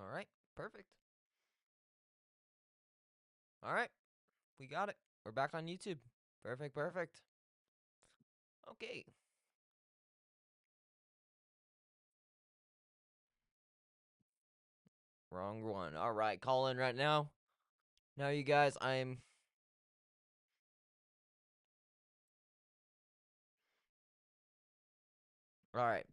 All right, perfect. All right, we got it. We're back on YouTube. Perfect, perfect. Okay. Wrong one. All right, call in right now. Now, you guys, I'm... All right.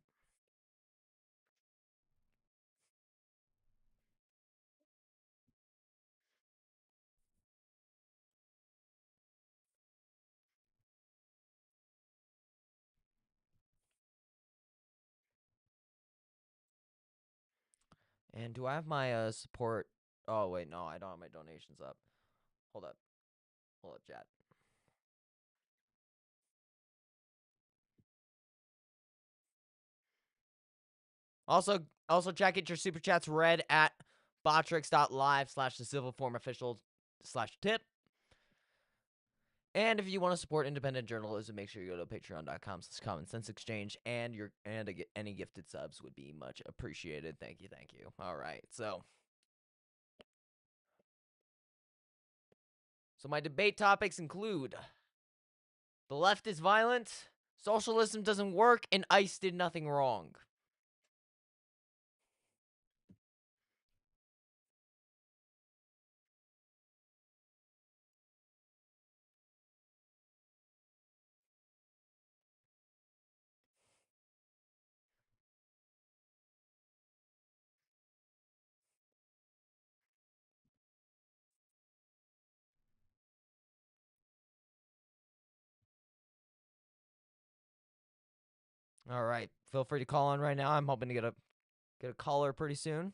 And do I have my support? Oh, wait, no, I don't have my donations up. Hold up. Hold up, chat. Also, check it. Your super chats read at botrix.live/TheCivilForum official/tip. And if you want to support independent journalism, make sure you go to patreon.com/common sense exchange, and any gifted subs would be much appreciated. Thank you. All right, so my debate topics include: the left is violent, socialism doesn't work, and ICE did nothing wrong. All right, feel free to call on right now. I'm hoping to get a caller pretty soon,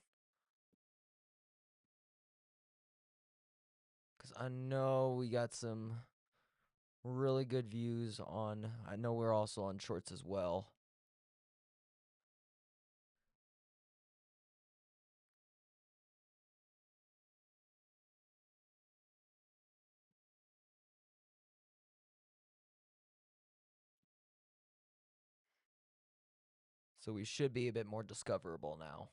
because I know we got some really good views on. I know we're also on shorts as well. So we should be a bit more discoverable now.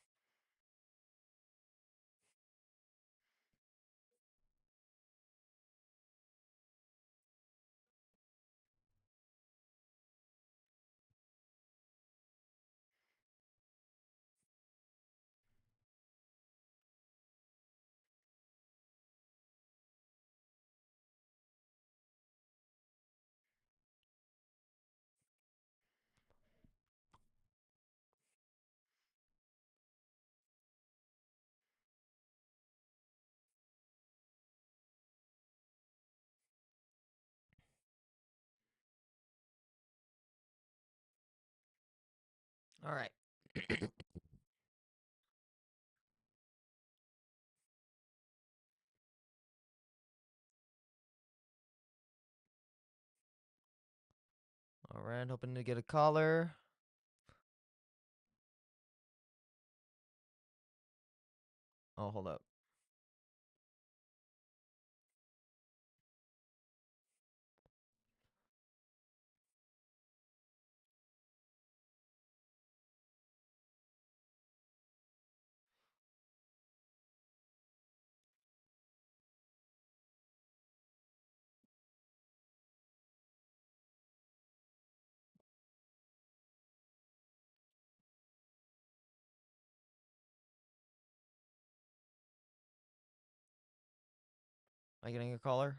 All right. All right, hoping to get a caller. Oh, hold up. Am I getting a caller?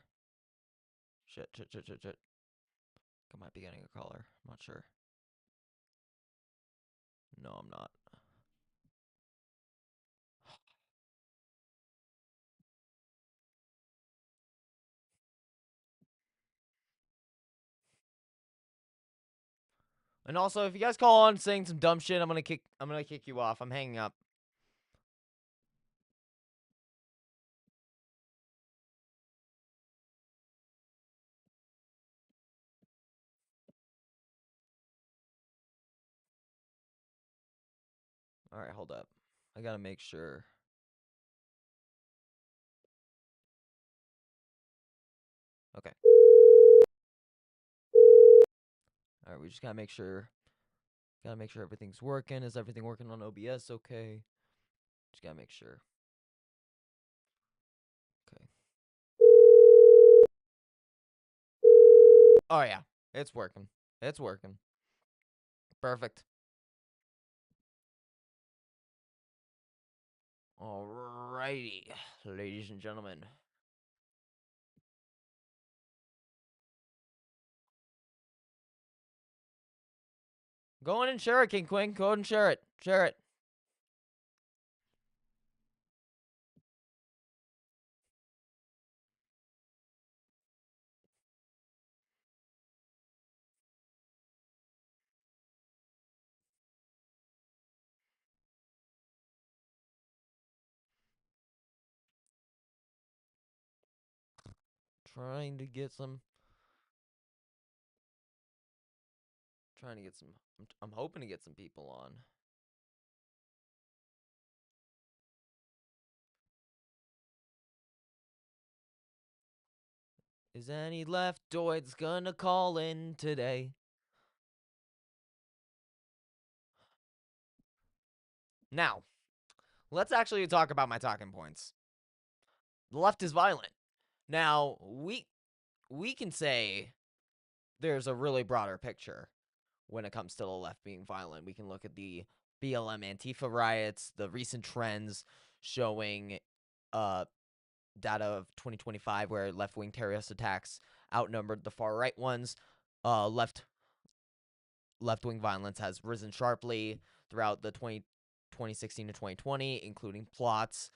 Shit. I might be getting a caller. I'm not sure. No, I'm not. And also, if you guys call on saying some dumb shit, I'm gonna kick you off. I'm hanging up. All right, hold up. I gotta make sure. Okay. All right, we just gotta make sure. Gotta make sure everything's working. Is everything working on OBS? Okay. Just gotta make sure. Okay. Oh yeah, it's working. It's working. Perfect. Alrighty, ladies and gentlemen. Go on and share it, King Queen. Go ahead and share it. Share it. Trying to get some. Trying to get some. I'm hoping to get some people on. Is any leftoids gonna call in today? Now, let's actually talk about my talking points. The left is violent. Now, we can say there's a really broader picture when it comes to the left being violent. We can look at the BLM Antifa riots, the recent trends showing data of 2025 where left-wing terrorist attacks outnumbered the far-right ones. Left-wing violence has risen sharply throughout the 2016 to 2020, including plots,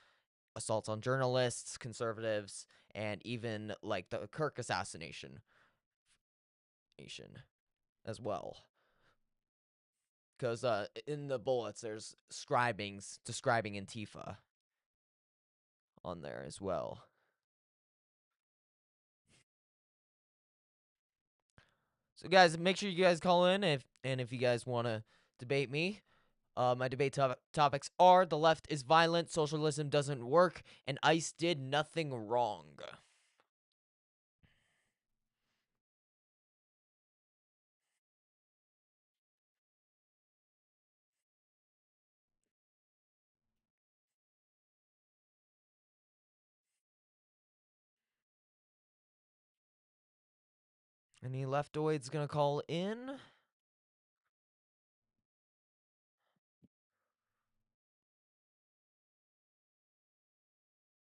assaults on journalists, conservatives, and even like the Kirk assassination as well. Because in the bullets, there's describing Antifa on there as well. So, guys, make sure you guys call in if you guys want to debate me. My debate topics are: the left is violent, socialism doesn't work, and ICE did nothing wrong. Any leftoids gonna call in?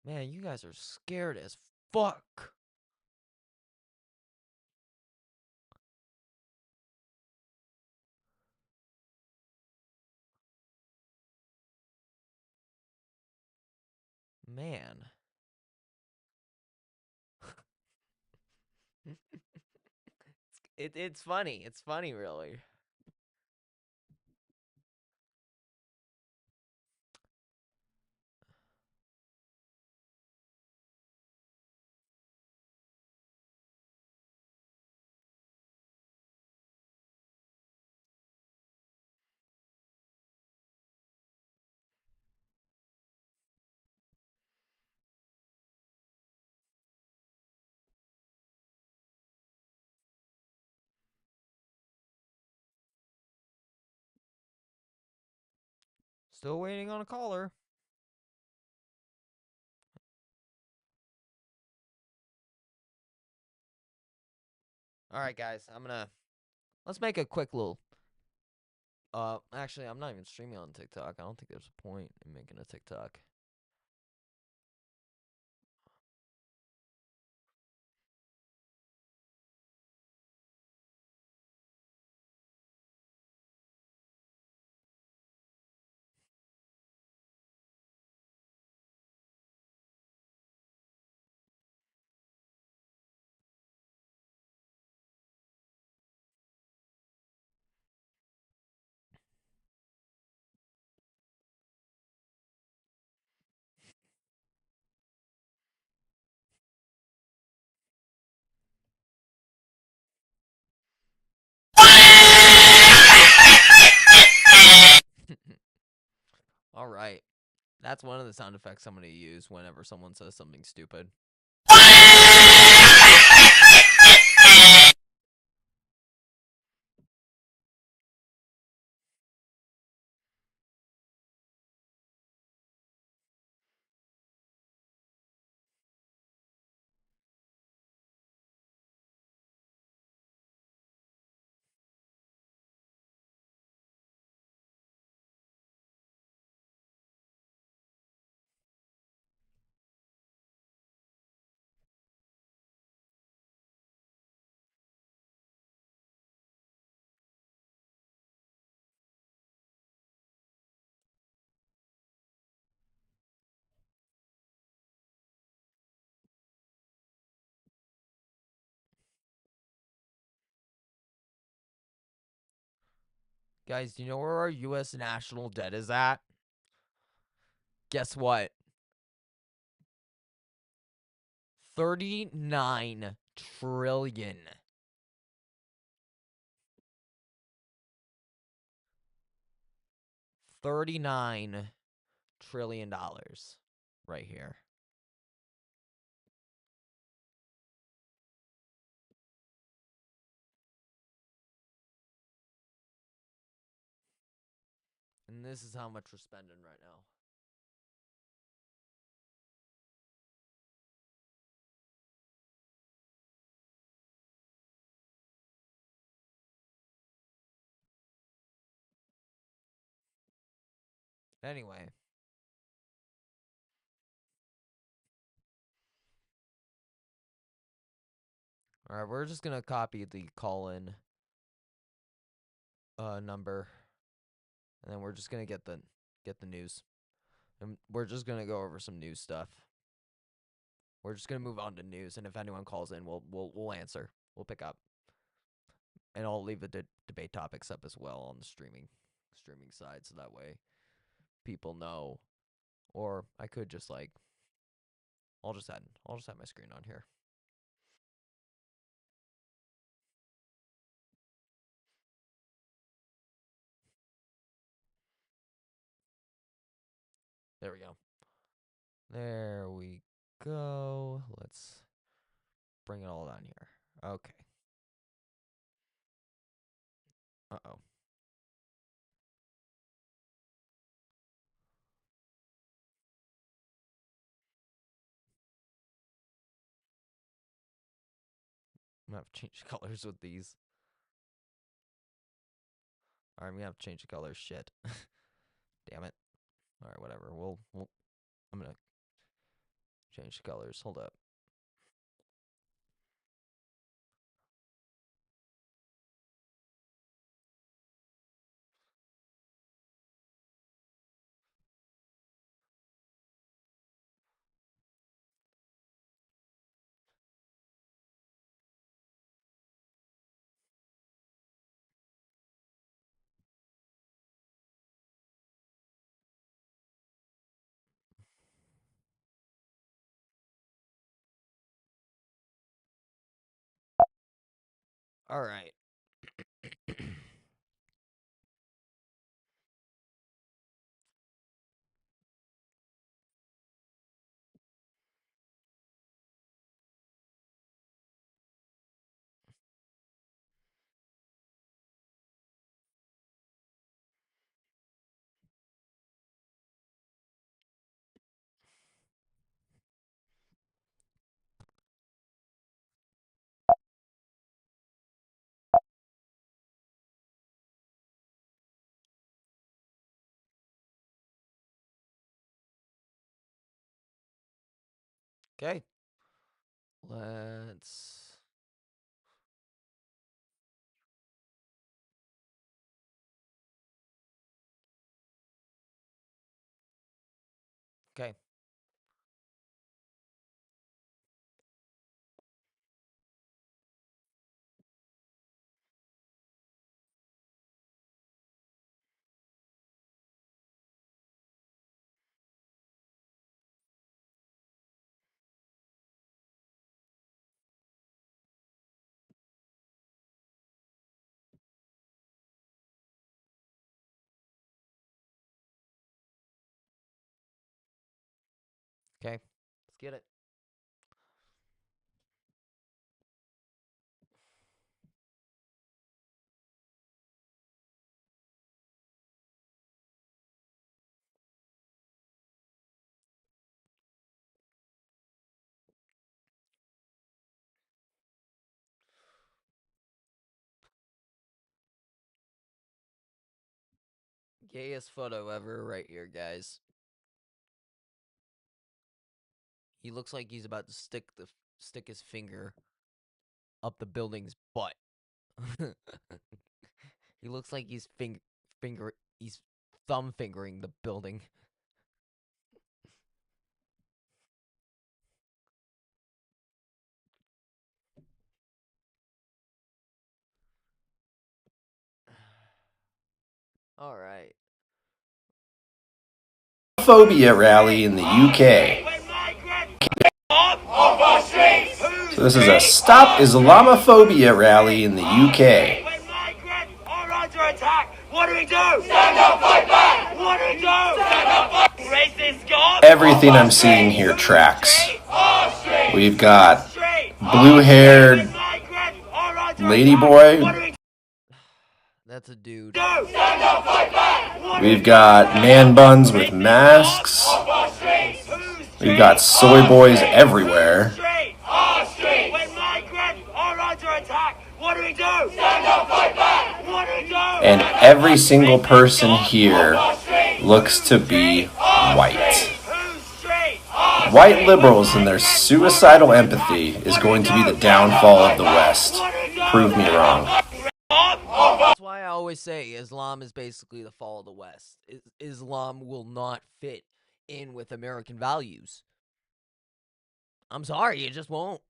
Man, you guys are scared as fuck. Man. It's funny. It's funny, really. Still waiting on a caller. All right, guys. Let's make a quick little. Actually, I'm not even streaming on TikTok. I don't think there's a point in making a TikTok. All right. That's one of the sound effects I'm going to use whenever someone says something stupid. Guys, do you know where our U.S. national debt is at? Guess what? 39 trillion. $39 trillion right here. And this is how much we're spending right now. Anyway. Alright, we're just gonna copy the call-in number. And then we're just gonna get the news. And we're just gonna go over some news stuff. We're just gonna move on to news, and if anyone calls in, we'll answer. We'll pick up. And I'll leave the debate topics up as well on the streaming side, so that way people know. Or I could just like I'll just have my screen on here. There we go. There we go. Let's bring it all down here. Okay. Uh-oh. I'm gonna have to change colors with these. Alright, I'm gonna have to change the colors. Shit. Damn it. Alright, whatever. I'm gonna change the colors. Hold up. Alright. Okay. Let's Okay. Okay. Let's get it. Gayest photo ever right here, guys. He looks like he's about to stick his finger up the building's butt. He looks like he's he's thumb fingering the building. All right. Phobia rally in the UK. So this is a Stop Islamophobia rally in the UK. When migrants are under attack, what do we do? Stand up, fight back! What do we do? Stand up, fight back! Racist God! Everything I'm seeing here tracks. We've got blue-haired ladyboy. That's a dude. Stand up, fight back! We've got man buns with masks. We've got soy boys everywhere. When migrants are under attack, what do we do? Stand up, fight back! What do we do? And every single person here looks to be white. White liberals and their suicidal empathy is going to be the downfall of the West. Prove me wrong. That's why I always say Islam is basically the fall of the West. Islam will not fit in with American values. I'm sorry, it just won't.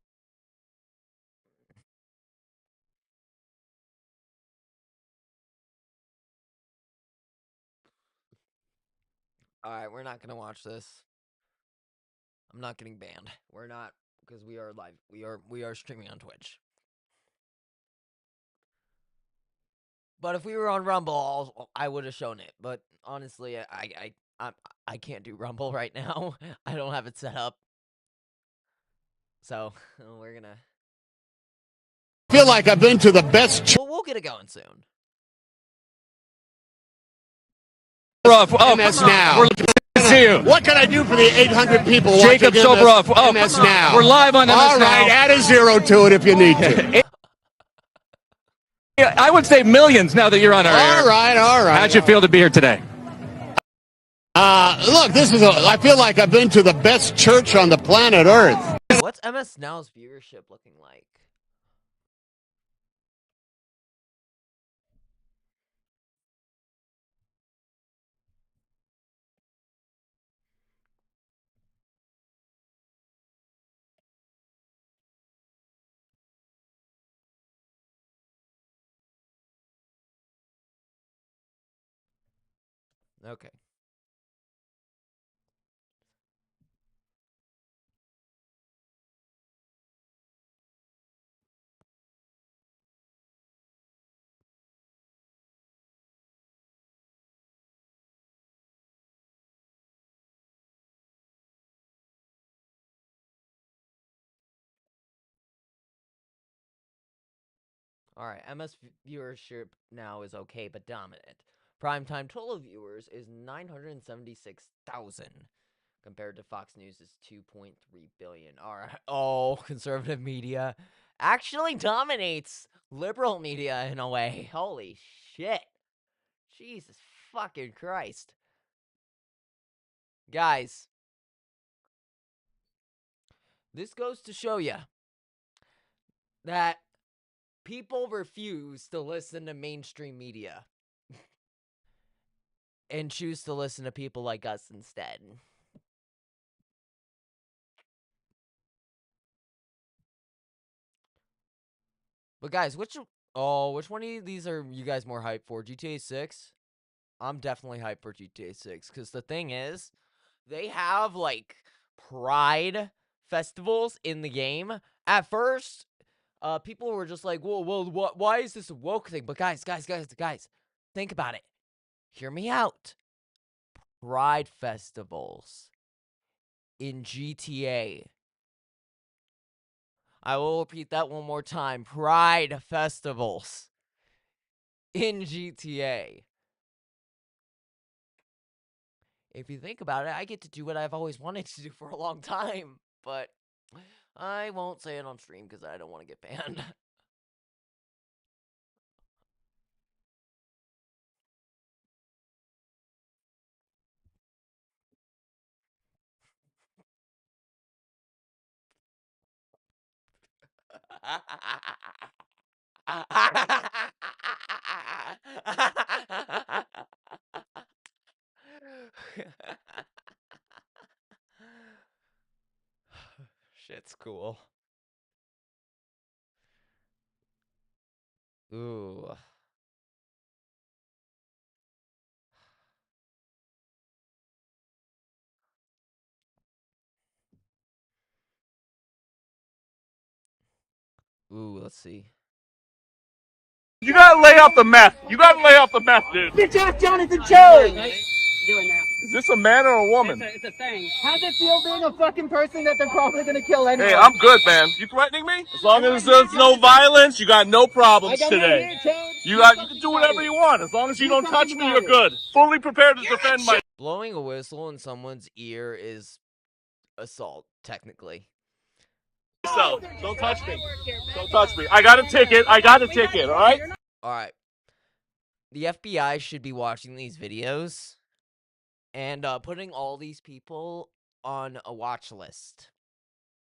All right, we're not going to watch this. I'm not getting banned. We're not, because we are live. We are streaming on Twitch. But if we were on Rumble, I would have shown it. But honestly, I can't do Rumble right now. I don't have it set up. So we're gonna. I feel like I've been to the best. We'll get it going soon. MS Now. We're looking to see you. What can I do for the 800 people Jacob watching Soboroff. MS Now? We're live on MS All Now. right, add a zero to it if you need to. Yeah, I would say millions now that you're on our air. All right. How'd you feel to be here today? Look, I feel like I've been to the best church on the planet Earth. What's MS Now's viewership looking like? Okay. All right, MS viewership now is okay but dominant. Primetime total viewers is 976,000 compared to Fox News is 2.3 billion. All right. Oh, conservative media actually dominates liberal media in a way. Holy shit. Jesus fucking Christ. Guys, this goes to show you that people refuse to listen to mainstream media and choose to listen to people like us instead. But guys, which one of these are you guys more hyped for? GTA 6? I'm definitely hyped for GTA 6 because the thing is, they have like pride festivals in the game. At first, people were just like, "Whoa, why is this a woke thing?" But guys, think about it. Hear me out. Pride festivals in GTA. I will repeat that one more time. Pride festivals in GTA. If you think about it, I get to do what I've always wanted to do for a long time. But I won't say it on stream because I don't want to get banned. Shit's cool. Ooh. Ooh, let's see. You gotta lay off the meth. You gotta lay off the meth, dude. Bitch ass Jonathan Jones! Doing that. Is this a man or a woman? It's a thing. How's it feel being a fucking person that they're probably gonna kill anyway? Hey, I'm good, man. You threatening me? As long as there's no violence, you got no problems today. You can do whatever you want. As long as you don't touch me, you're good. Fully prepared to defend my... Blowing a whistle in someone's ear is assault, technically. So, don't touch me. Don't touch me. I got a ticket. I got a ticket, all right? All right. The FBI should be watching these videos and putting all these people on a watch list.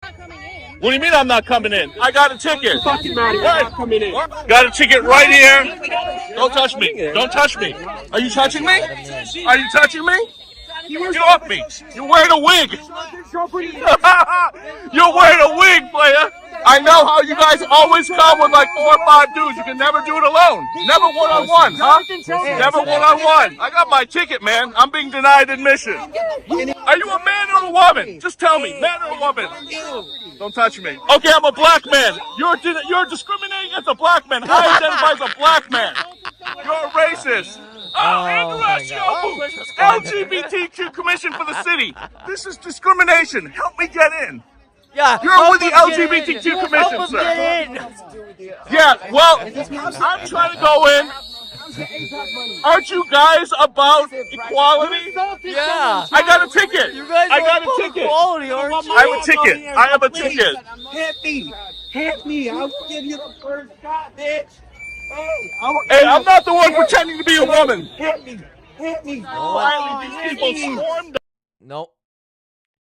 What do you mean I'm not coming in? I got a ticket. Fucking matter, you're not coming in. Got a ticket right here. Don't touch me. Don't touch me. Are you touching me? Are you touching me? Get off me. You're wearing a wig. You're wearing a wig, player. I know how you guys always come with like 4 or 5 dudes. You can never do it alone. Never one-on-one, huh? Never one-on-one. I got my ticket, man. I'm being denied admission. Are you a man or a woman? Just tell me, man or a woman? Don't touch me. Okay, I'm a black man. You're discriminating against a black man. I identify as a black man. You're a racist. LGBTQ Commission for the City. This is discrimination. Help me get in. Yeah, You're with the LGBTQ Commission, sir. Get in. Yeah, well, I'm trying to go in. Aren't you guys about equality? Yeah. I got a ticket. You guys I are got about a ticket. equality, aren't you? I have a ticket. I have a ticket. Hit me. Hit me. I will give you the first shot, bitch. Hey, I'm not the one pretending to be a woman. Hit me. Hit me. Finally, these people swarmed. Nope.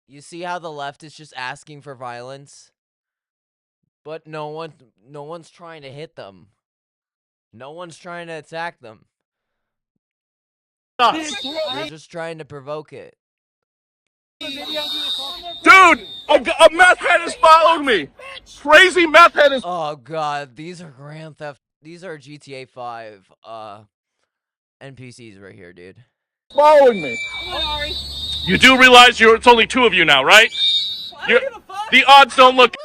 You see how the left is just asking for violence? But no one's trying to hit them. No one's trying to attack them. They're just trying to provoke it. Dude, a meth head has followed me. Crazy meth head is... Oh god, these are Grand Theft. These are GTA 5 NPCs right here, dude. following me. You do realize it's only 2 of you now, right? The odds don't look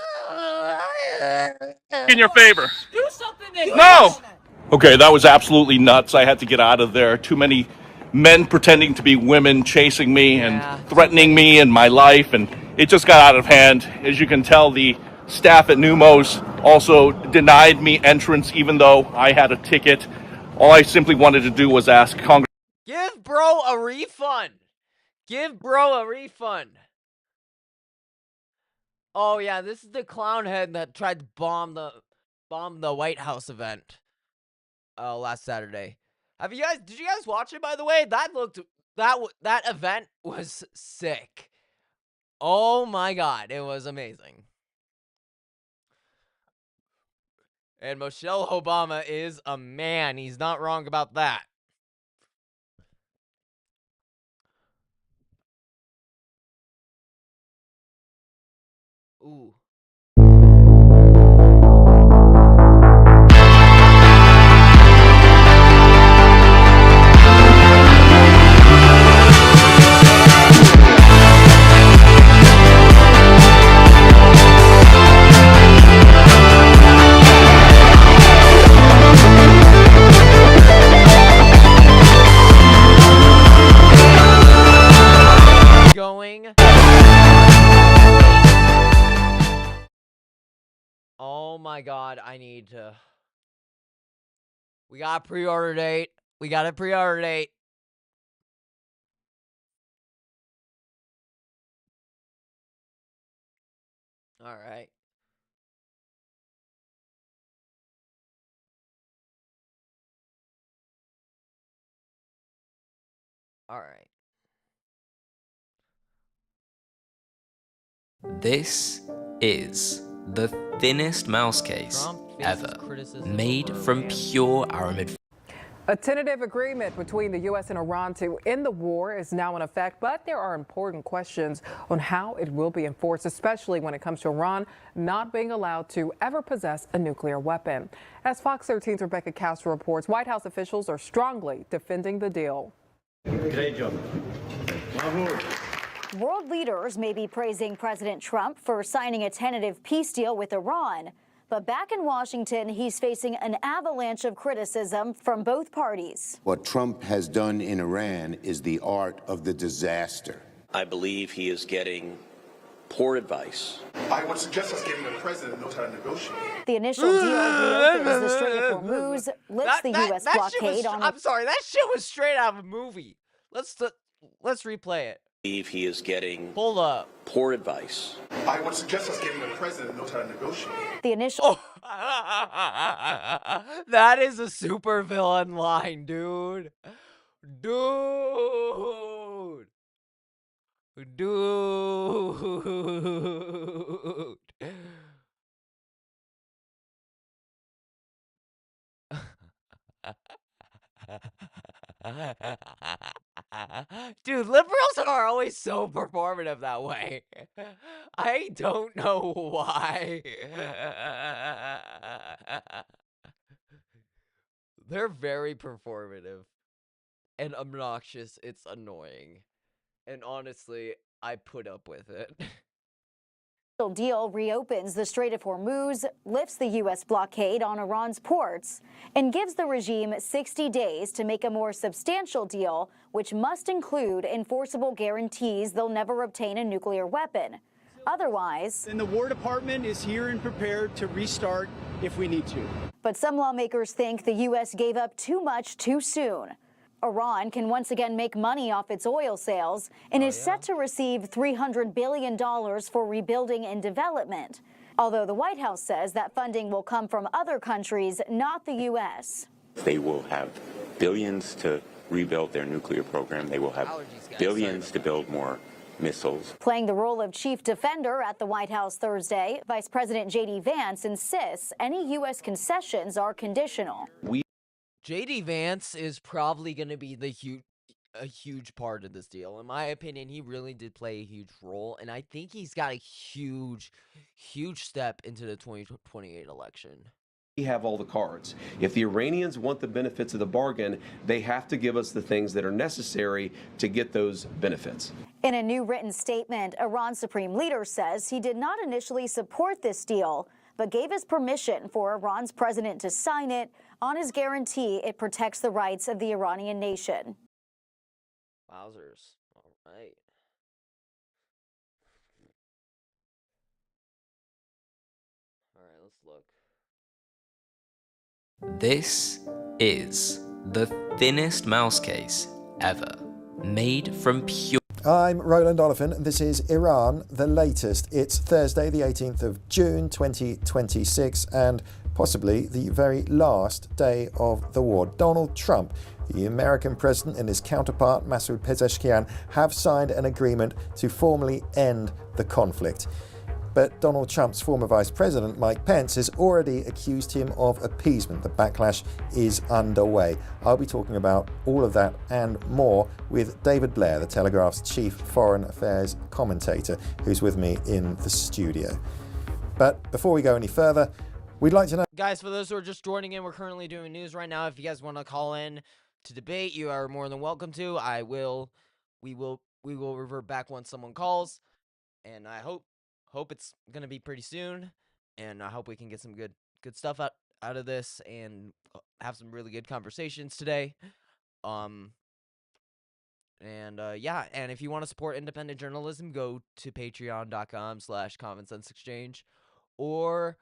in your favor. Do something. No! Okay, that was absolutely nuts. I had to get out of there. Too many men pretending to be women chasing me and threatening me and my life, and it just got out of hand. As you can tell, the staff at Numos also denied me entrance even though I had a ticket. All I simply wanted to do was ask Congress. Give bro a refund. Give bro a refund. Oh yeah, this is the clown head that tried to bomb the White House event last Saturday. Did you guys watch it, by the way? That event was sick. Oh my god, it was amazing. And Michelle Obama is a man. He's not wrong about that. Ooh. Oh my god, we got a pre-order date. We got a pre-order date. All right. All right. This is the thinnest mouse case ever, made from pure aramid. A tentative agreement between the U.S. and Iran to end the war is now in effect, but there are important questions on how it will be enforced, especially when it comes to Iran not being allowed to ever possess a nuclear weapon. As Fox 13's Rebecca Castro reports, White House officials are strongly defending the deal. Great job. World leaders may be praising President Trump for signing a tentative peace deal with Iran, But back in Washington, he's facing an avalanche of criticism from both parties. What Trump has done in Iran is the art of the disaster. I believe he is getting poor advice. I would suggest us giving the president no time to negotiate. The initial deal reopens the Strait of Hormuz, lifts the U.S. blockade on... I'm sorry, that shit was straight out of a movie. Let's replay it. I believe he is getting Hold up. poor advice. I would suggest us giving the president no time to negotiate. The initial... That is a super villain line, dude. Dude. Dude, liberals are always so performative that way. I don't know why. They're very performative and obnoxious. It's annoying. And honestly, I put up with it. The deal reopens the Strait of Hormuz, lifts the U.S. blockade on Iran's ports, and gives the regime 60 days to make a more substantial deal, which must include enforceable guarantees they'll never obtain a nuclear weapon. Otherwise... And the War Department is here and prepared to restart if we need to. But some lawmakers think the U.S. gave up too much too soon. Iran can once again make money off its oil sales and is set to receive $300 billion for rebuilding and development, although the White House says that funding will come from other countries, not the U.S. They will have billions to rebuild their nuclear program. They will have billions to build more missiles. Playing the role of chief defender at the White House Thursday, Vice President J.D. Vance insists any U.S. concessions are conditional. J.D. Vance is probably going to be a huge part of this deal. In my opinion, he really did play a huge role, and I think he's got a huge step into the 2028 election. We have all the cards. If the Iranians want the benefits of the bargain, they have to give us the things that are necessary to get those benefits. In a new written statement, Iran's supreme leader says he did not initially support this deal, but gave his permission for Iran's president to sign it on his guarantee it protects the rights of the Iranian nation. Wowzers. All right. All right, let's look. This is the thinnest mouse case ever, made from pure... I'm Roland Oliphant, and this is Iran, the latest. It's Thursday, the 18th of June, 2026, and possibly the very last day of the war. Donald Trump, the American president, and his counterpart, Masoud Pezeshkian, have signed an agreement to formally end the conflict. But Donald Trump's former vice president, Mike Pence, has already accused him of appeasement. The backlash is underway. I'll be talking about all of that and more with David Blair, the Telegraph's chief foreign affairs commentator, who's with me in the studio. But before we go any further, we'd like to know... Guys, for those who are just joining in, we're currently doing news right now. If you guys want to call in to debate, you are more than welcome to. We will revert back once someone calls, and I hope it's gonna be pretty soon, and I hope we can get some good stuff out of this and have some really good conversations today. Yeah, and if you want to support independent journalism, go to patreon.com/commonsensexchange, or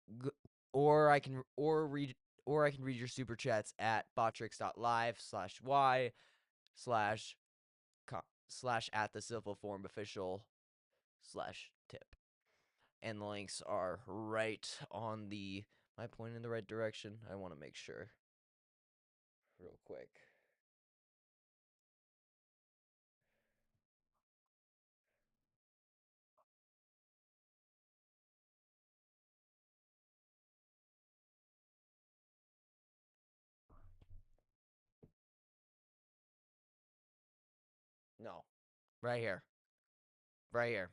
I can read your super chats at botrix.live/y/@TheCivilForum official/tip. And the links are right on the... Am I pointing in the right direction? I want to make sure. Real quick. No. Right here. Right here.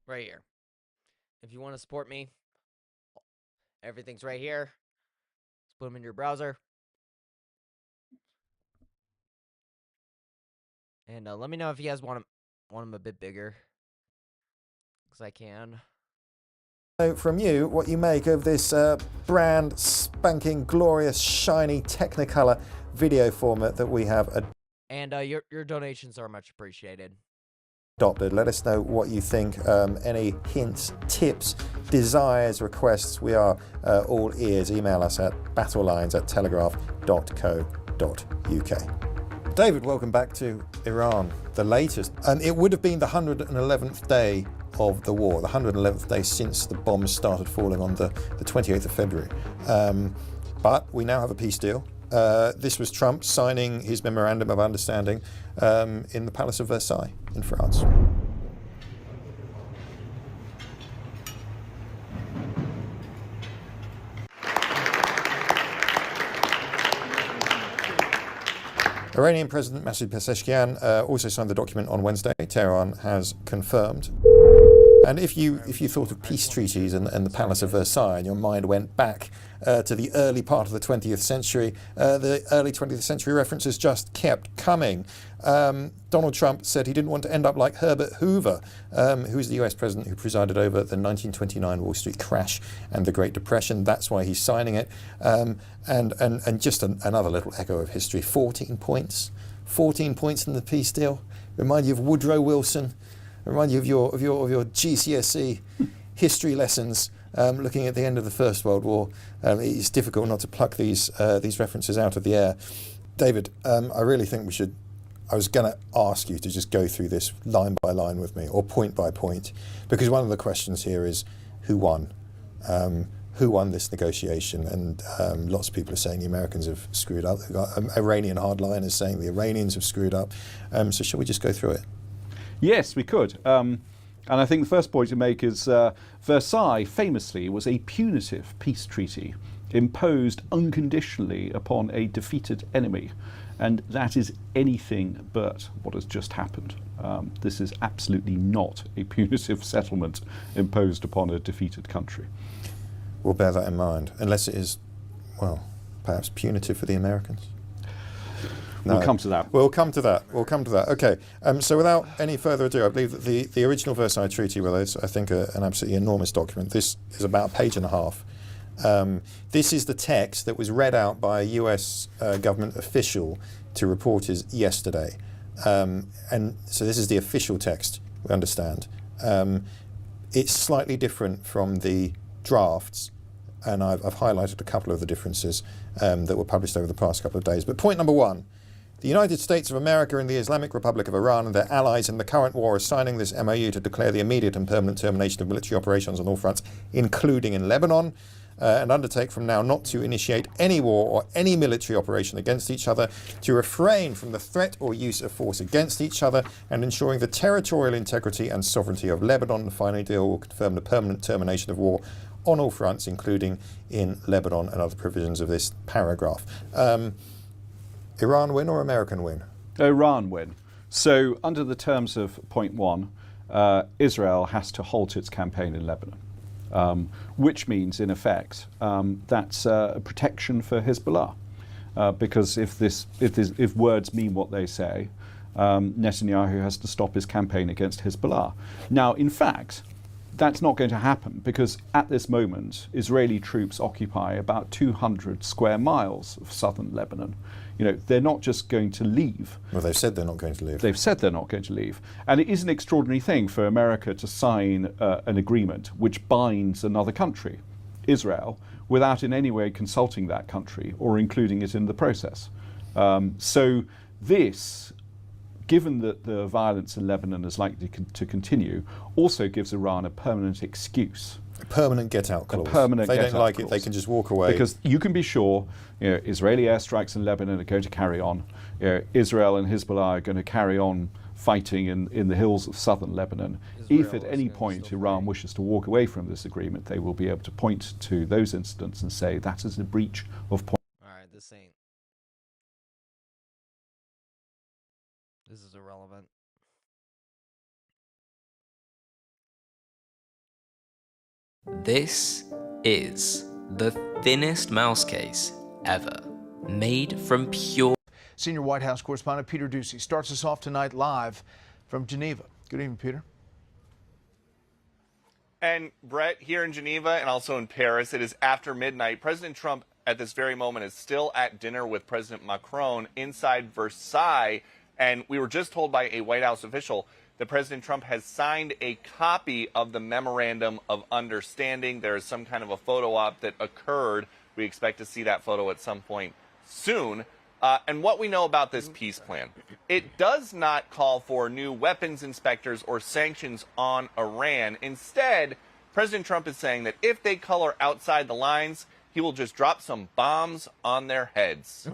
Right here. If you want to support me, everything's right here. Just put them in your browser. And let me know if you guys want them a bit bigger, because I can. know from you what you make of this brand spanking glorious shiny Technicolor video format that we have And your donations are much appreciated. adopted. Let us know what you think. Any hints, tips, desires, requests, we are all ears. Email us at battlelines@telegraph.co.uk. David, welcome back to Iran, the latest. It would have been the 111th day of the war, the 111th day since the bombs started falling on the 28th of February. But we now have a peace deal. This was Trump signing his memorandum of understanding in the Palace of Versailles in France. Iranian President Masoud Pezeshkian also signed the document on Wednesday, Tehran has confirmed. And if you thought of peace treaties and the Palace of Versailles, and your mind went back to the early part of the 20th century, the early 20th century references just kept coming. Donald Trump said he didn't want to end up like Herbert Hoover, who was the US president who presided over the 1929 Wall Street crash and the Great Depression. That's why he's signing it. And just another little echo of history. 14 points. 14 points in the peace deal. Remind you of Woodrow Wilson. Remind you of your GCSE history lessons, looking at the end of the First World War. It's difficult not to pluck these references out of the air. David, I really think we should. I was going to ask you to just go through this line by line with me, or point by point, because one of the questions here is who won? Who won this negotiation? And lots of people are saying the Americans have screwed up. We've got Iranian hardliners saying the Iranians have screwed up. So shall we just go through it? Yes, we could. And I think the first point to make is Versailles famously was a punitive peace treaty imposed unconditionally upon a defeated enemy. And that is anything but what has just happened. This is absolutely not a punitive settlement imposed upon a defeated country. We'll bear that in mind, unless it is, well, perhaps punitive for the Americans. No. We'll come to that. We'll come to that. Okay. So without any further ado, I believe that the original Versailles Treaty, well, is, I think, an absolutely enormous document. This is about a page and a half. This is the text that was read out by a US government official to reporters yesterday. And so this is the official text, we understand. It's slightly different from the drafts, and I've highlighted a couple of the differences that were published over the past couple of days. But point number one, the United States of America and the Islamic Republic of Iran and their allies in the current war are signing this MOU to declare the immediate and permanent termination of military operations on all fronts, including in Lebanon, and undertake from now not to initiate any war or any military operation against each other, to refrain from the threat or use of force against each other, and ensuring the territorial integrity and sovereignty of Lebanon. And finally, the deal will confirm the permanent termination of war on all fronts, including in Lebanon, and other provisions of this paragraph. Iran win or American win? Iran win. So under the terms of point one, Israel has to halt its campaign in Lebanon, which means, in effect, that's a protection for Hezbollah. Because if words mean what they say, Netanyahu has to stop his campaign against Hezbollah. Now, in fact, that's not going to happen, because at this moment, Israeli troops occupy about 200 square miles of southern Lebanon. You know, they're not just going to leave. Well, they've said they're not going to leave. They've said they're not going to leave. And it is an extraordinary thing for America to sign an agreement which binds another country, Israel, without in any way consulting that country or including it in the process. So this, given that the violence in Lebanon is likely to continue, also gives Iran a permanent excuse. A permanent get-out clause. A permanent if they get-out don't like clause. it, they can just walk away. Because you can be sure, you know, Israeli airstrikes in Lebanon are going to carry on. You know, Israel and Hezbollah are going to carry on fighting in the hills of southern Lebanon. If at any point Iran wishes to walk away from this agreement, they will be able to point to those incidents and say that is a breach of point. All right, this is irrelevant. This is the thinnest mouse case ever, made from pure... Senior White House correspondent Peter Doocy starts us off tonight live from Geneva. Good evening, Peter. And Brett, here in Geneva and also in Paris, it is after midnight. President Trump at this very moment is still at dinner with President Macron inside Versailles. And we were just told by a White House official that President Trump has signed a copy of the Memorandum of Understanding. There is some kind of a photo op that occurred. We expect to see that photo at some point soon. And what we know about this peace plan, it does not call for new weapons inspectors or sanctions on Iran. Instead, President Trump is saying that if they color outside the lines, he will just drop some bombs on their heads.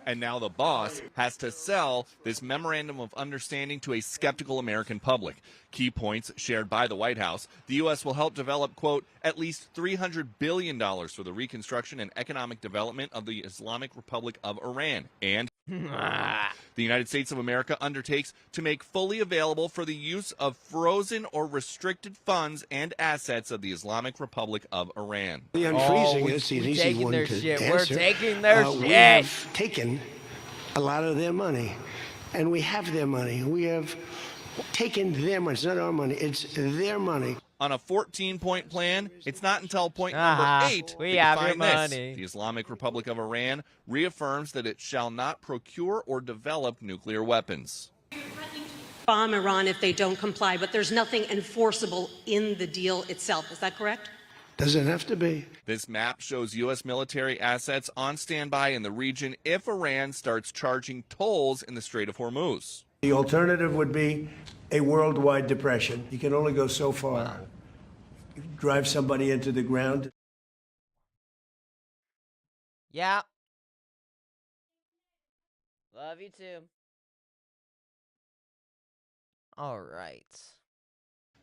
And now the boss has to sell this memorandum of understanding to a skeptical American public. Key points shared by the White House. The U.S. will help develop, quote, at least $300 billion for the reconstruction and economic development of the Islamic Republic of Iran. And the United States of America undertakes to make fully available for the use of frozen or restricted funds and assets of the Islamic Republic of Iran. The unfreezing is an easy one to answer. We're taking their shit. We have taken a lot of their money, and we have their money. We have taken their money. It's not our money. It's their money. On a 14-point plan, it's not until point number 8 we that have you your find this. money. The Islamic Republic of Iran reaffirms that it shall not procure or develop nuclear weapons. Bomb Iran if they don't comply, but there's nothing enforceable in the deal itself. Is that correct? Doesn't have to be. This map shows U.S. military assets on standby in the region if Iran starts charging tolls in the Strait of Hormuz. The alternative would be a worldwide depression. You can only go so far. Wow. Drive somebody into the ground. Yeah. Love you too. All right.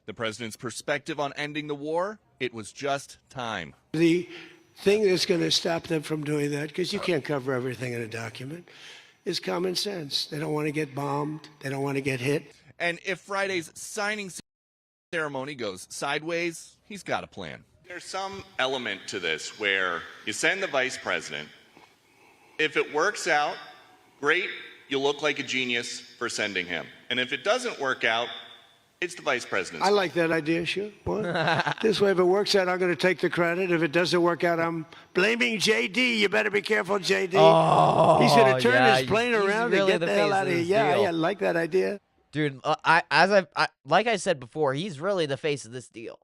The president's perspective on ending the war, it was just time. The thing that's going to stop them from doing that, because you can't cover everything in a document, is common sense. They don't want to get bombed. They don't want to get hit. And if Friday's signing ceremony goes sideways, he's got a plan. There's some element to this where you send the vice president. If it works out, great, you look like a genius for sending him. And if it doesn't work out, it's the vice president. I like that idea, sure. What? This way, if it works out, I'm going to take the credit. If it doesn't work out, I'm blaming JD. You better be careful, JD. Oh, he's going to turn yeah, his plane he's around really and get the hell out of here. Yeah, I like that idea. Dude, like I said before, he's really the face of this deal.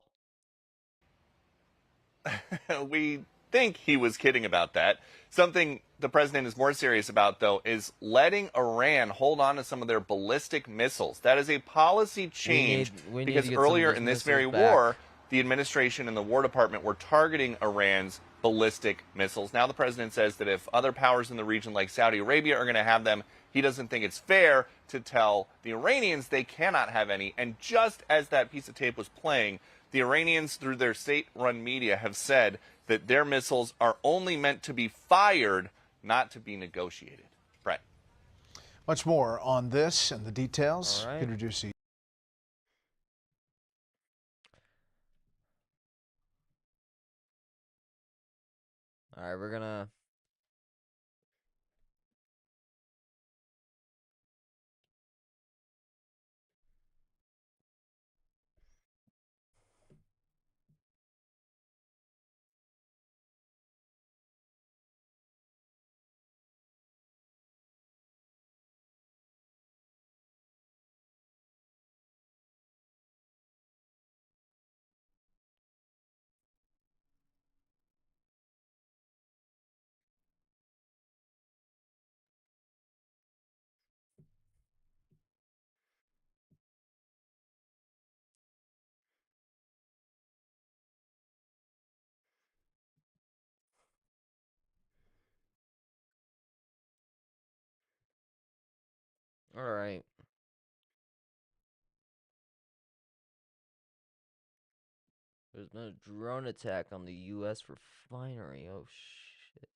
We think he was kidding about that. Something the president is more serious about, though, is letting Iran hold on to some of their ballistic missiles. That is a policy change we need because to get earlier some of in those this very missiles back. war, the administration and the War Department were targeting Iran's ballistic missiles. Now the president says that if other powers in the region like Saudi Arabia are going to have them, he doesn't think it's fair to tell the Iranians they cannot have any. And just as that piece of tape was playing, the Iranians, through their state-run media, have said that their missiles are only meant to be fired, not to be negotiated. Brett. Much more on this and the details. All right. Peter Ducey. All right, we're gonna. All right. There's been a drone attack on the U.S. refinery. Oh, shit.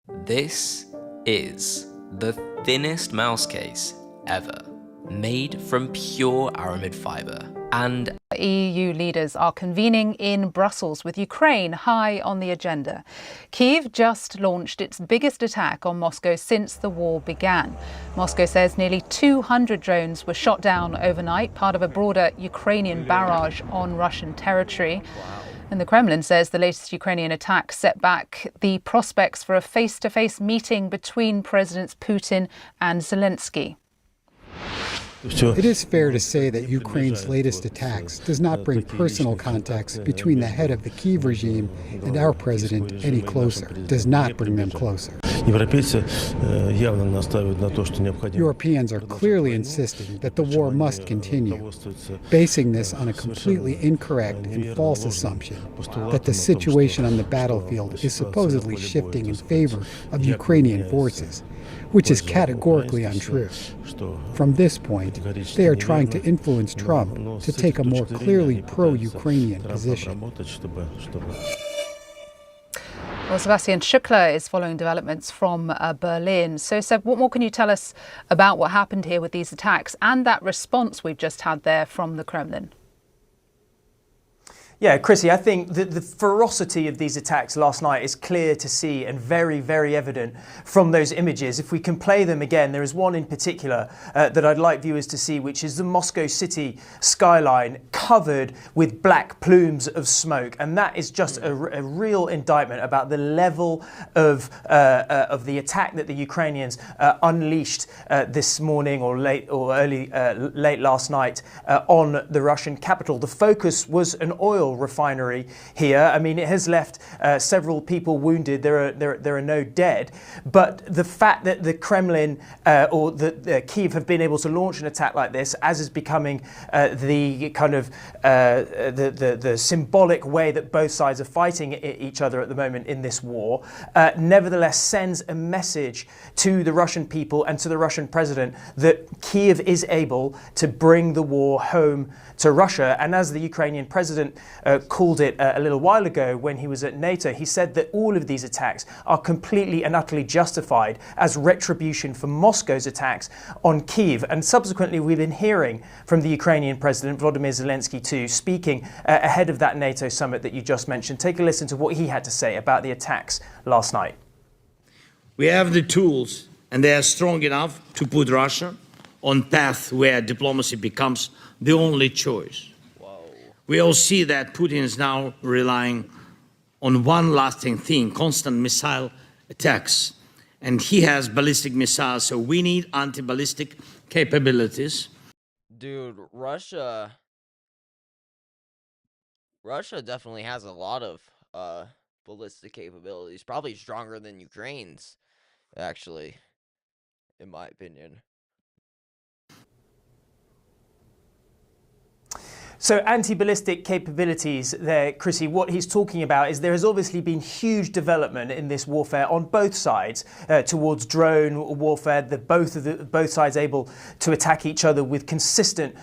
This is the thinnest mouse case ever, made from pure aramid fiber. And EU leaders are convening in Brussels with Ukraine high on the agenda. Kyiv just launched its biggest attack on Moscow since the war began. Moscow says nearly 200 drones were shot down overnight, part of a broader Ukrainian barrage on Russian territory. And the Kremlin says the latest Ukrainian attack set back the prospects for a face-to-face meeting between Presidents Putin and Zelensky. It is fair to say that Ukraine's latest attacks does not bring personal contacts between the head of the Kyiv regime and our president any closer, does not bring them closer. Europeans are clearly insisting that the war must continue, basing this on a completely incorrect and false assumption that the situation on the battlefield is supposedly shifting in favor of Ukrainian forces, which is categorically untrue. From this point, they are trying to influence Trump to take a more clearly pro-Ukrainian position. Well, Sebastian Shukla is following developments from Berlin. So, Seb, what more can you tell us about what happened here with these attacks and that response we've just had there from the Kremlin? Yeah, Chrissy, I think the ferocity of these attacks last night is clear to see and very, very evident from those images. If we can play them again, there is one in particular that I'd like viewers to see, which is the Moscow city skyline covered with black plumes of smoke. And that is just a real indictment about the level of the attack that the Ukrainians unleashed this morning or late last night on the Russian capital. The focus was an oil refinery here. I mean, it has left several people wounded. There are no dead. But the fact that the Kremlin or the Kyiv have been able to launch an attack like this, as is becoming the kind of the symbolic way that both sides are fighting each other at the moment in this war, nevertheless sends a message to the Russian people and to the Russian president that Kyiv is able to bring the war home to Russia. And as the Ukrainian president called it a little while ago when he was at NATO, he said that all of these attacks are completely and utterly justified as retribution for Moscow's attacks on Kyiv. And subsequently, we've been hearing from the Ukrainian president, Volodymyr Zelensky, too, speaking ahead of that NATO summit that you just mentioned. Take a listen to what he had to say about the attacks last night. We have the tools, and they are strong enough to put Russia on path where diplomacy becomes the only choice. We all see that Putin is now relying on one lasting thing, constant missile attacks. And he has ballistic missiles, so we need anti-ballistic capabilities. Dude, Russia definitely has a lot of ballistic capabilities, probably stronger than Ukraine's, actually, in my opinion. So anti-ballistic capabilities there, Chrissy, what he's talking about is there has obviously been huge development in this warfare on both sides towards drone warfare, both sides able to attack each other with consistent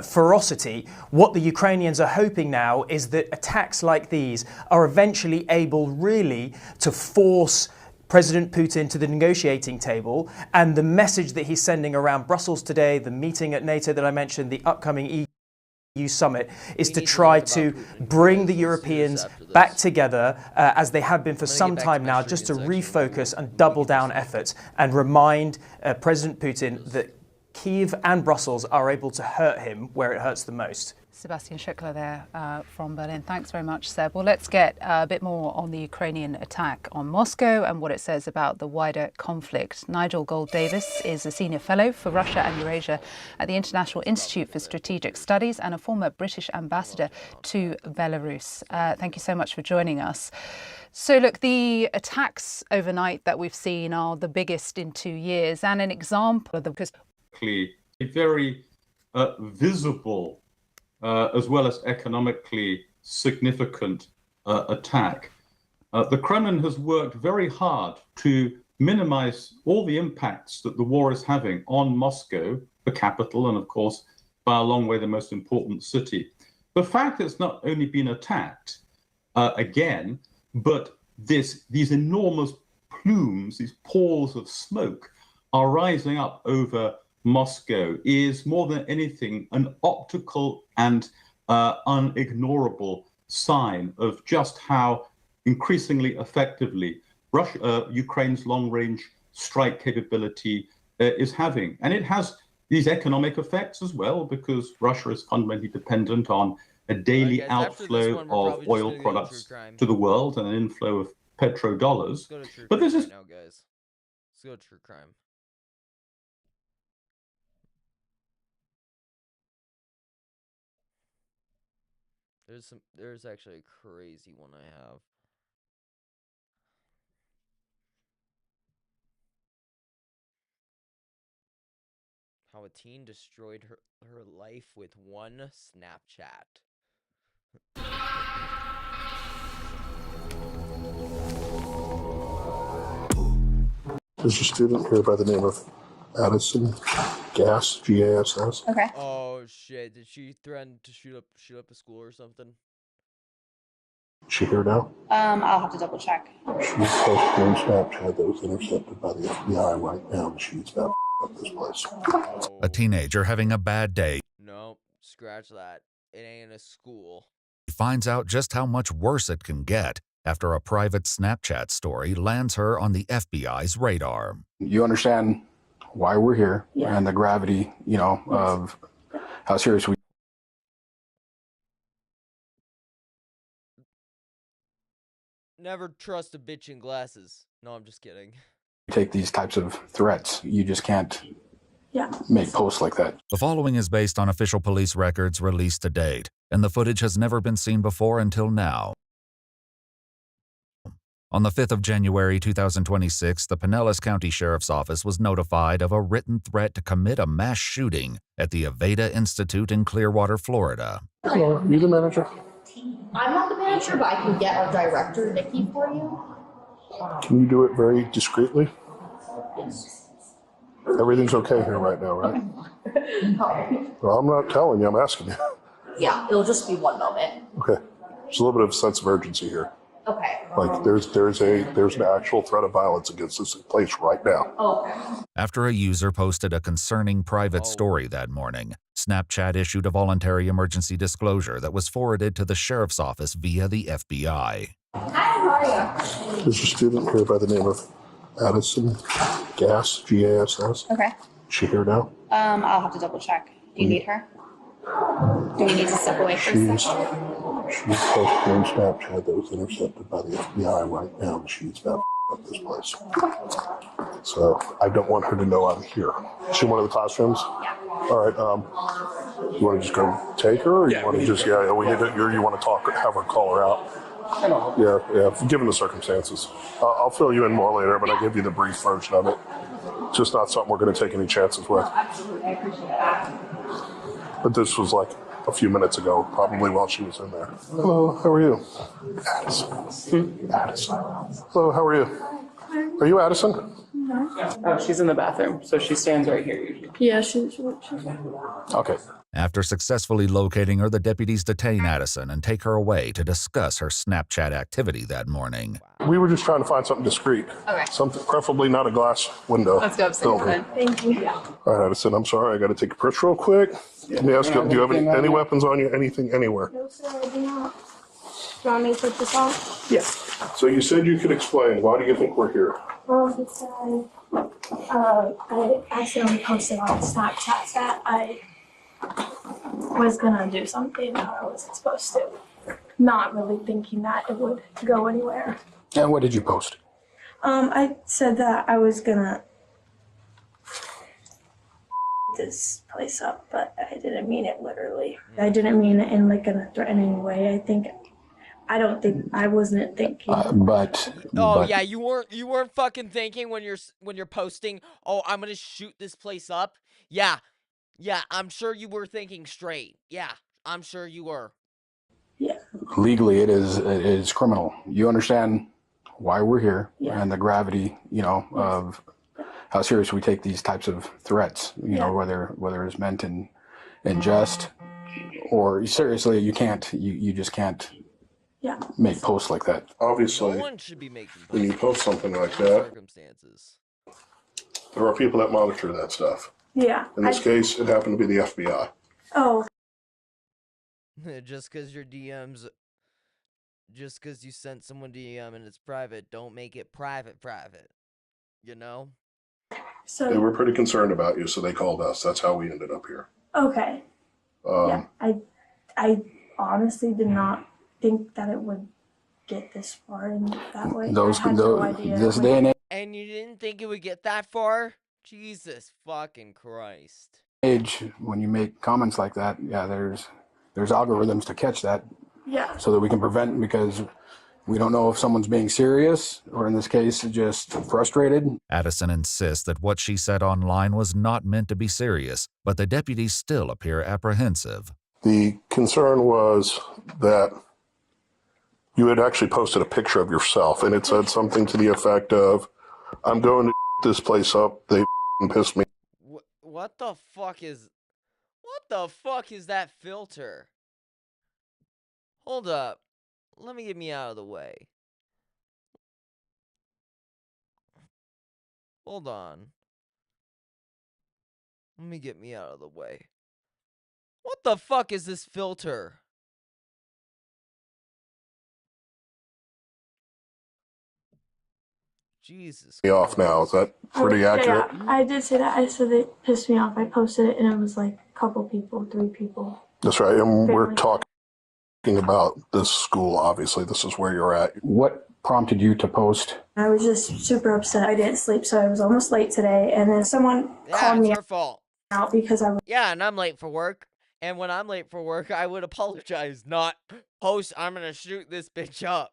ferocity. What the Ukrainians are hoping now is that attacks like these are eventually able really to force President Putin to the negotiating table, and the message that he's sending around Brussels today, the meeting at NATO that I mentioned, the upcoming EU summit, is to try to bring the Europeans back together as they have been for some time now, just to refocus and double down efforts and remind President Putin that Kyiv and Brussels are able to hurt him where it hurts the most. Sebastian Shukla there from Berlin. Thanks very much, Seb. Well, let's get a bit more on the Ukrainian attack on Moscow and what it says about the wider conflict. Nigel Gold-Davis is a senior fellow for Russia and Eurasia at the International Institute for Strategic Studies and a former British ambassador to Belarus. Thank you so much for joining us. So, look, the attacks overnight that we've seen are the biggest in 2 years and an example of the... A very visible as well as economically significant attack. The Kremlin has worked very hard to minimize all the impacts that the war is having on Moscow, the capital, and of course, by a long way, the most important city. The fact that it's not only been attacked again, but these enormous plumes, these palls of smoke are rising up over Moscow is more than anything an optical and unignorable sign of just how increasingly effectively Ukraine's long-range strike capability is having. And it has these economic effects as well, because Russia is fundamentally dependent on a daily outflow of oil products to the world and an inflow of petrodollars. But this is now, guys. Let's go to true crime. There's actually a crazy one I have. How a teen destroyed her life with one Snapchat. There's a student here by the name of Addison Gass, G-A-S-S. Okay. Oh shit! Did she threaten to shoot up a school or something? Is she here now? I'll have to double check. She's posted on Snapchat that was intercepted by the FBI right now, and she's about to up this place. A teenager having a bad day. No, scratch that. It ain't a school. He finds out just how much worse it can get after a private Snapchat story lands her on the FBI's radar. You understand why we're here and the gravity, of how serious we Never trust a bitch in glasses. No, I'm just kidding. take these types of threats. You just can't make posts like that. The following is based on official police records released to date, and the footage has never been seen before until now. On the 5th of January 2026, the Pinellas County Sheriff's Office was notified of a written threat to commit a mass shooting at the Aveda Institute in Clearwater, Florida. Hello, are you the manager? I'm not the manager, but I can get our director, Nikki, for you. Can you do it very discreetly? Everything's okay here right now, right? Well, I'm not telling you, I'm asking you. Yeah, it'll just be one moment. Okay. There's a little bit of sense of urgency here. Okay. Like there's an actual threat of violence against this place right now. Okay. After a user posted a concerning private story that morning, Snapchat issued a voluntary emergency disclosure that was forwarded to the sheriff's office via the FBI. Hi, how are you? There's a student here by the name of Addison Gass, G-A-S-S. Okay. Is she here now? I'll have to double check. Do you need her? Do we need to step away for a second? She's posted on Snapchat that was intercepted by the FBI right now, and she's about to up this place. So I don't want her to know I'm here. Is she in one of the classrooms? Yeah. All right. You want to just go take her, or you want to just we need to, you want to talk, have her call her out? Yeah. Given the circumstances, I'll fill you in more later, but I give you the brief version of it. Just not something we're going to take any chances with. Absolutely, I appreciate that. But this was like a few minutes ago, probably while she was in there. Hello, how are you? Addison. Addison. Hello, how are you? Are you Addison? No. Oh, she's in the bathroom, so she stands right here usually. Yeah, she's Okay. After successfully locating her, the deputies detain Addison and take her away to discuss her Snapchat activity that morning. We were just trying to find something discreet. Okay. Something, preferably not a glass window. Let's go upstairs then. Thank you. All right, Addison, I'm sorry. I got to take a purse real quick. Let me ask you, do you have any weapons on you? Anything, anywhere? No, sir, I do not. Do you want me to put this on? Yes. So you said you could explain. Why do you think we're here? Because I accidentally posted on Snapchat that I was gonna do something that I wasn't supposed to. Not really thinking that it would go anywhere. And what did you post? I said that I was gonna this place up, but I didn't mean it literally. I didn't mean it in like a threatening way. I wasn't thinking. Yeah, you weren't fucking thinking when you're posting, "Oh, I'm going to shoot this place up." Yeah, I'm sure you were thinking straight. Yeah, I'm sure you were. Yeah. Legally, it is criminal. You understand why we're here and the gravity, of how serious we take these types of threats, whether it's meant in jest or seriously, you just can't make posts like that. Obviously, No one should be making when you post something like that, circumstances. there are people that monitor that stuff. Yeah. In this case, it happened to be the FBI. Oh. Just because your DMs, just because you sent someone DM and it's private, don't make it private. You know? So They were pretty concerned about you, so they called us. That's how we ended up here. okay. Yeah. I honestly did not think that it would get this far in that way. I had no idea. This day and And you didn't think it would get that far? Jesus fucking Christ. age, when you make comments like that, yeah, there's algorithms to catch that. Yeah. So that we can prevent, because we don't know if someone's being serious or in this case just frustrated. Addison insists that what she said online was not meant to be serious, but the deputies still appear apprehensive. The concern was that you had actually posted a picture of yourself, and it said something to the effect of, I'm going to this place up, they pissed me. What the fuck is that filter? Hold up. Let me get me out of the way. Hold on. Let me get me out of the way. What the fuck is this filter? Jesus. Me off now. Is that pretty accurate? Yeah, I did say that. I said it pissed me off. I posted it and it was like a couple people, 3 people. That's right. And we're talking about this school, obviously. This is where you're at. What prompted you to post? I was just super upset. I didn't sleep, so I was almost late today. And then someone called me It's her fault. out because I was... Yeah, and I'm late for work. And when I'm late for work, I would apologize, not post, I'm gonna shoot this bitch up.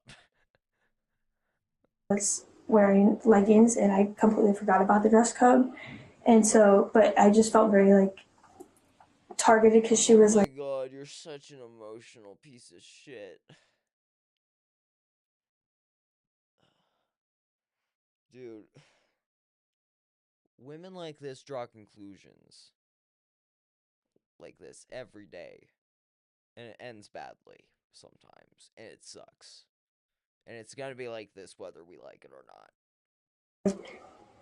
was wearing leggings and I completely forgot about the dress code. And so, but I just felt very like targeted because she was like, Oh my god, you're such an emotional piece of shit. Dude, women like this draw conclusions like this every day, and it ends badly sometimes, and it sucks. And it's gonna be like this whether we like it or not.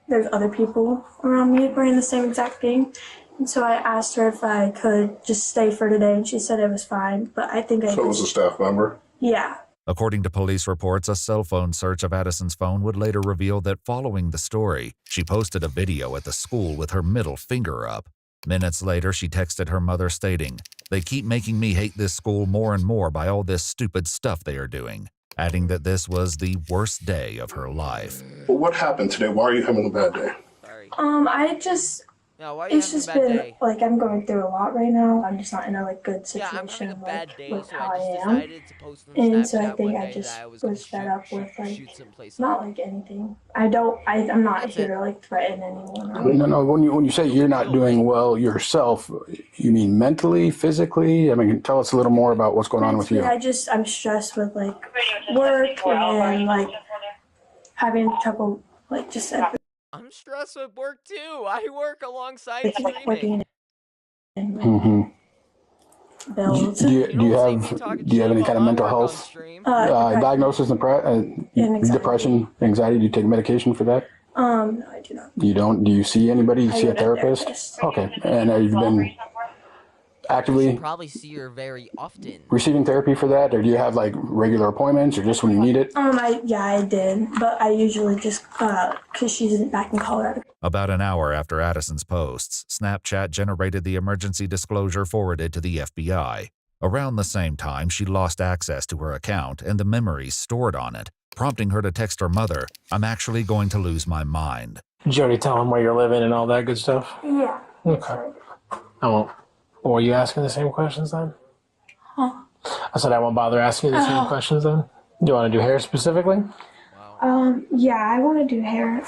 there's other people around me wearing the same exact thing. And so I asked her if I could just stay for today, and she said it was fine. But I think So it was a staff member? Yeah. According to police reports, a cell phone search of Addison's phone would later reveal that following the story, she posted a video at the school with her middle finger up. Minutes later, she texted her mother stating, "They keep making me hate this school more and more by all this stupid stuff they are doing," adding that this was the worst day of her life. Well, what happened today? Why are you having a bad day? I just... No, why are you it's having just a bad been day? like I'm going through a lot right now. I'm just not in a like good Yeah, situation I'm having a bad like, day, with so how I just I am. decided to post on And so I Snapchat think one I day just that I was gonna was fed up with like shoot someplace not like anything. I'm not here to like threaten anyone. No. When you say you're not doing well yourself, you mean mentally, physically? I mean, tell us a little more about what's going on with you. I'm stressed with like work and like having trouble like just I'm stressed with work too. I work alongside streaming. Mm-hmm. Bills. Do you have any kind of mental health diagnosis? Depression, anxiety? Do you take medication for that? No, I do not. You don't? Do you see anybody? You see a therapist? Okay. And have you been actively Probably see her very often. receiving therapy for that, or do you have like regular appointments, or just when you need it? I did, but I usually just because she's back in Colorado. About an hour after Addison's posts, Snapchat generated the emergency disclosure forwarded to the FBI. Around the same time, she lost access to her account and the memories stored on it, prompting her to text her mother, "I'm actually going to lose my mind." Did you already tell him where you're living and all that good stuff? Yeah. Okay. I won't. Or are you asking the same questions then? Huh? I said I won't bother asking you the same questions then. Do you want to do hair specifically? Yeah, I want to do hair.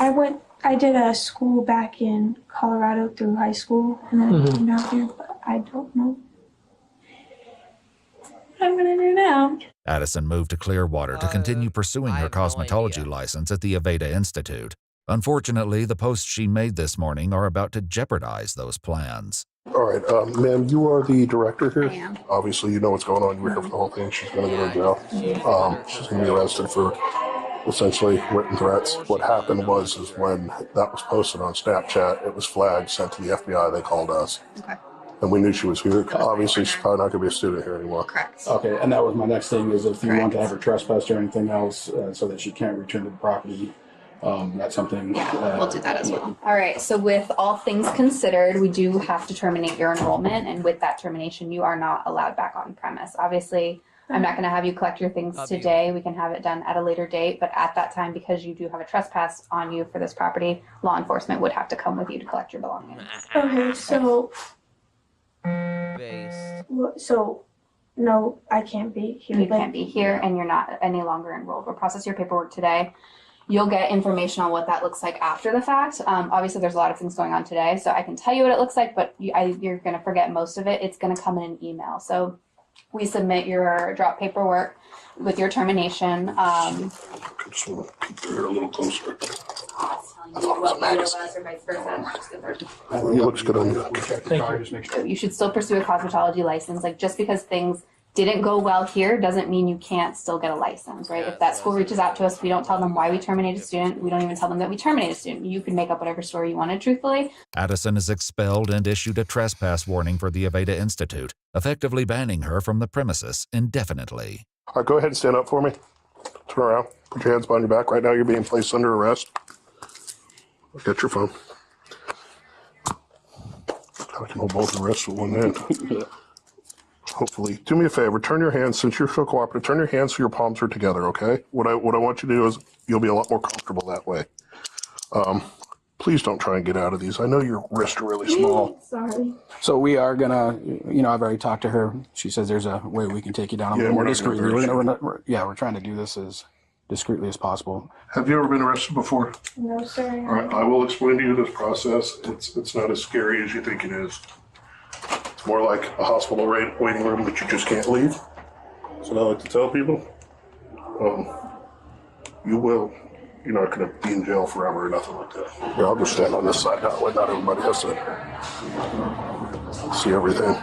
I did a school back in Colorado through high school, and then I came down here, but I don't know what I'm gonna do now. Addison moved to Clearwater to continue pursuing her cosmetology license at the Aveda Institute. Unfortunately, the posts she made this morning are about to jeopardize those plans. All right, ma'am, you are the director here. I am. Obviously, you know what's going on. You were here for the whole thing. She's going to go to jail. She's going to be arrested for essentially written threats. What happened was is when that was posted on Snapchat, it was flagged, sent to the FBI. They called us. Okay. And we knew she was here. Obviously, she's probably not going to be a student here anymore. Correct. Okay, and that was my next thing is if you want to have her trespassed or anything else so that she can't return to the property, that's something. Yeah, we'll do that as well. All right, so with all things considered, we do have to terminate your enrollment, and with that termination, you are not allowed back on premise. Obviously, I'm not going to have you collect your things today. We can have it done at a later date, but at that time, because you do have a trespass on you for this property, law enforcement would have to come with you to collect your belongings. Okay, so no, I can't be here. You can't be here, and you're not any longer enrolled. We'll process your paperwork today. You'll get information on what that looks like after the fact. Obviously, there's a lot of things going on today, so I can tell you what it looks like, but you're going to forget most of it. It's going to come in an email. So we submit your drop paperwork with your termination. I just want to keep her a little closer. He looks good on you. So you should still pursue a cosmetology license. Like, just because things didn't go well here doesn't mean you can't still get a license, right? If that school reaches out to us, we don't tell them why we terminate a student. We don't even tell them that we terminate a student. You can make up whatever story you wanted, truthfully. Addison is expelled and issued a trespass warning for the Aveda Institute, effectively banning her from the premises indefinitely. All right, go ahead and stand up for me. Turn around. Put your hands behind your back. Right now, you're being placed under arrest. Get your phone. I can hold both the wrists with one hand. Hopefully. Do me a favor. Turn your hands, since you're so cooperative, turn your hands so your palms are together, okay? What I want you to do is you'll be a lot more comfortable that way. Please don't try and get out of these. I know your wrists are really small. Sorry. So we are gonna, I've already talked to her. She says there's a way we can take you down a little more discreetly. We're trying to do this as discreetly as possible. Have you ever been arrested before? No, sir. All right, I will explain to you this process. It's not as scary as you think it is. It's more like a hospital waiting room that you just can't leave. So I like to tell people, you're not going to be in jail forever or nothing like that. Here, I'll just stand on this side. That way not everybody has to see everything.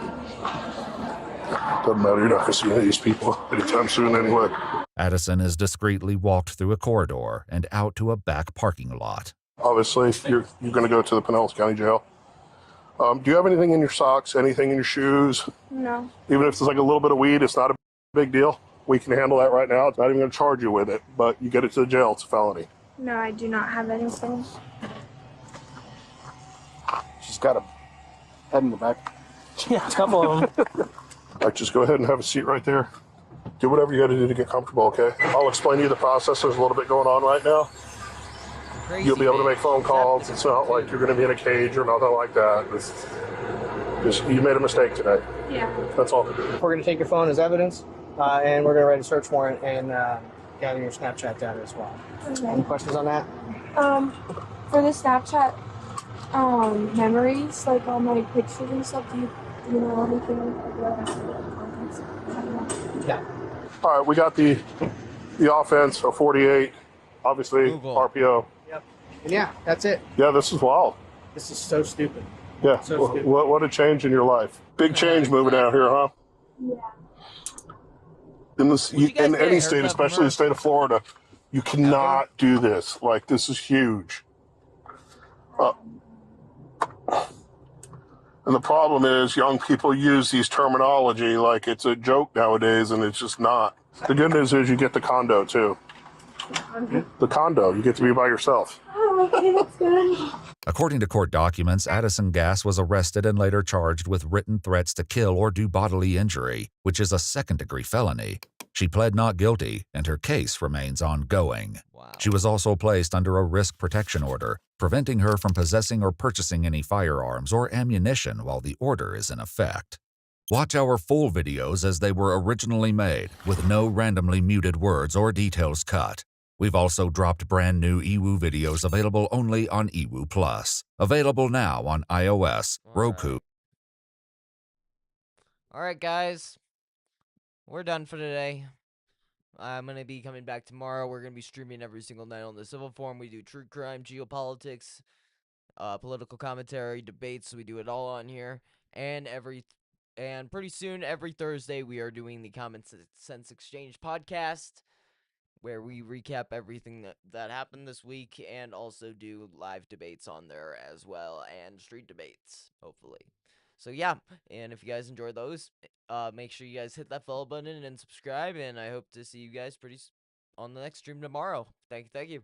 Doesn't matter, you're not going to see any of these people anytime soon anyway. Addison is discreetly walked through a corridor and out to a back parking lot. Obviously, you're going to go to the Pinellas County Jail. Do you have anything in your socks, anything in your shoes? No. Even if it's like a little bit of weed, it's not a big deal. We can handle that right now. It's not even going to charge you with it, but you get it to the jail, it's a felony. No, I do not have anything. She's got a head in the back. Yeah, a couple of them. All right, just go ahead and have a seat right there. Do whatever you got to do to get comfortable, okay? I'll explain to you the process. There's a little bit going on right now. Crazy, You'll be able to make phone calls. It's not like you're going to be in a cage or nothing like that. You made a mistake today. Yeah. That's all. We're going to take your phone as evidence, and we're going to write a search warrant and gather your Snapchat data as well. Okay. Any questions on that? For the Snapchat memories, like all my pictures and stuff, do you know anything about that? Yeah. All right, we got the offense of 48, obviously, Google. RPO. Yep. And yeah, that's it. Yeah, this is wild. This is so stupid. Yeah, So stupid. what a change in your life. Big change moving out here, huh? Yeah. In any state, especially the state of Florida, you cannot do this. Like, this is huge. And the problem is young people use these terminology like it's a joke nowadays, and it's just not. The good news is you get the condo, too. The condo, you get to be by yourself. Oh, okay, that's good. According to court documents, Addison Gass was arrested and later charged with written threats to kill or do bodily injury, which is a second-degree felony. She pled not guilty, and her case remains ongoing. Wow. She was also placed under a risk protection order, preventing her from possessing or purchasing any firearms or ammunition while the order is in effect. Watch our full videos as they were originally made, with no randomly muted words or details cut. We've also dropped brand new eWoo videos available only on eWoo Plus. Available now on iOS, Roku. All right, guys. We're done for today. I'm going to be coming back tomorrow. We're going to be streaming every single night on the Civil Forum. We do true crime, geopolitics, political commentary, debates. We do it all on here. and pretty soon, every Thursday, we are doing the Common Sense Exchange podcast, where we recap everything that happened this week and also do live debates on there as well, and street debates, hopefully. So yeah, and if you guys enjoy those, make sure you guys hit that follow button and subscribe, and I hope to see you guys on the next stream tomorrow. Thank you.